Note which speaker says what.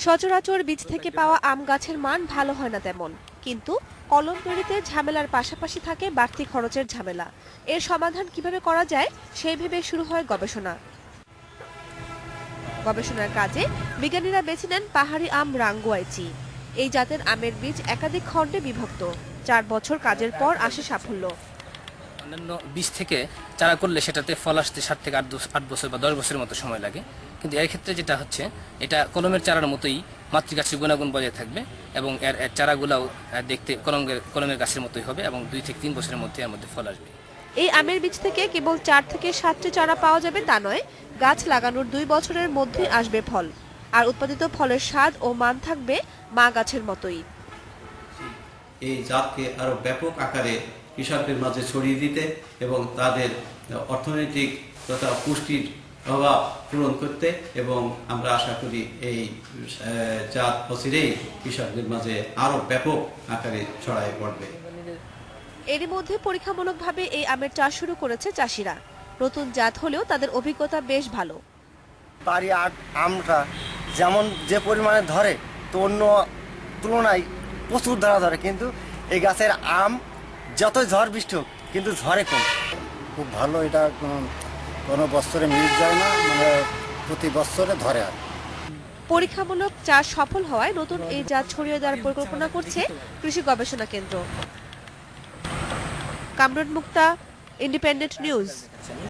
Speaker 1: সচরাচর বীজ থেকে পাওয়া আম গাছের মান ভালো হয় না তেমন, কিন্তু কলম তৈরিতে ঝামেলার পাশাপাশি থাকে বাড়তি খরচের ঝামেলা। এর সমাধান কিভাবে করা যায় সেই ভেবে শুরু হয় গবেষণার কাজে বিজ্ঞানীরা বেছে নেন পাহাড়ি আম রাঙ্গুয়াইচি। এই জাতের আমের বীজ একাধিক খণ্ডে বিভক্ত। 4 বছর কাজের পর আসে সাফল্য।
Speaker 2: অন্যান্য বীজ থেকে চারা করলে সেটাতে ফল আসতে 7 থেকে 8 বছর বা 10 বছরের মতো সময় লাগে, কিন্তু এর ক্ষেত্রে যেটা হচ্ছে, এটা কলমের চারার মতোই মাতৃগাছের গুণাগুণ বজায় থাকবে এবং এর চারাগুলাও দেখতে কলমের গাছের মতোই হবে এবং 2 থেকে 3 বছরের মধ্যে এর মধ্যে ফল আসবে।
Speaker 1: এই আমের বীজ থেকে কেবল 4 থেকে 7টি চারা পাওয়া যাবে তা নয়, গাছ লাগানোর 2 বছরের মধ্যে আসবে ফল। আর উৎপাদিত ফলের স্বাদ ও মান থাকবে মা গাছের মতোই।
Speaker 3: এই জাতকে আরো ব্যাপক আকারে কৃষকদের মাঝে ছড়িয়ে দিতে এবং তাদের অর্থনৈতিক তথা পুষ্টির অভাব পূরণ করতে, এবং আমরা আশা করি এই জাত অচিরেই কৃষকদের মাঝে আরো ব্যাপক আকারে ছড়ায় পড়বে।
Speaker 1: এরই মধ্যে পরীক্ষামূলকভাবে এই আমের চাষ শুরু করেছে চাষিরা। নতুন জাত হলেও তাদের অভিজ্ঞতা বেশ ভালো।
Speaker 4: পাহাড়ি আমটা যেমন যে পরিমাণে ধরে, তো অন্য তুলনায় প্রচুর ধরে, কিন্তু এই গাছের আম যতই ঝড় বৃষ্টি হোক কিন্তু ঝড়ে কম।
Speaker 5: খুব ভালো, এটা কোনো বছরে মিস যায় না, মানে প্রতি বছরে ধরে। আর
Speaker 1: পরীক্ষামূলক চাষ সফল হওয়ায় নতুন এই জাত ছড়িয়ে দেওয়ার পরিকল্পনা করছে কৃষি গবেষণা কেন্দ্র। কামরুন মুক্তা, ইন্ডিপেন্ডেন্ট নিউজ।